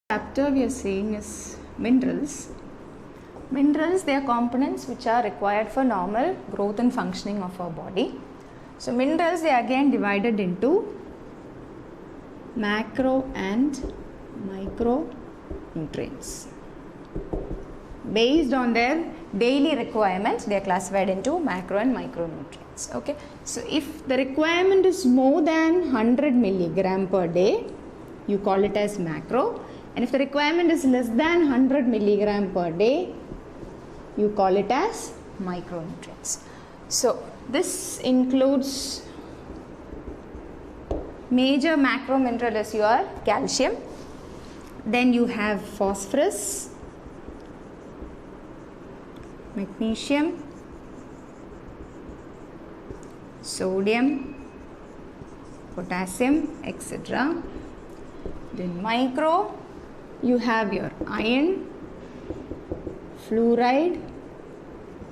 Chapter we are seeing is minerals. Minerals, they are components which are required for normal growth and functioning of our body. So minerals, they are again divided into macro and micro nutrients. Based on their daily requirements, they are classified into macro and micronutrients. Okay, so if the requirement is more than 100 milligram per day, you call it as macro. And if the requirement is less than 100 milligram per day, you call it as micronutrients. So this includes major macro mineral is your calcium. Then you have phosphorus, magnesium, sodium, potassium, etc. Then micro, you have your iron, fluoride,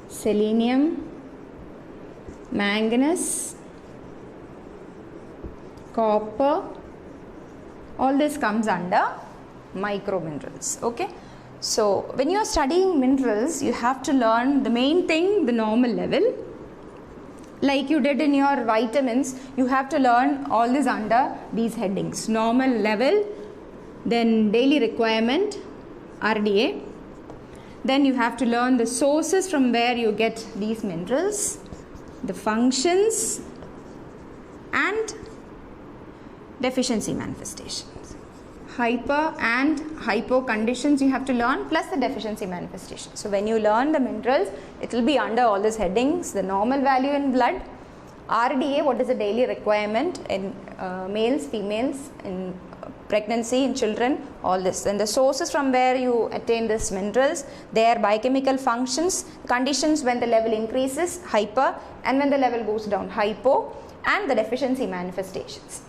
selenium, manganese, copper. All this comes under micro minerals. Okay, so when you are studying minerals, you have to learn the main thing, the normal level. Like you did in your vitamins, you have to learn all this under these headings: normal level, then daily requirement, RDA. Then you have to learn the sources from where you get these minerals, the functions, and deficiency manifestations. Hyper and hypo conditions you have to learn, plus the deficiency manifestation. So when you learn the minerals, it will be under all these headings: the normal value in blood, RDA, what is the daily requirement in males, females, in pregnancy, in children, all this. And the sources from where you attain these minerals, their biochemical functions, conditions when the level increases, hyper, and when the level goes down, hypo, and the deficiency manifestations.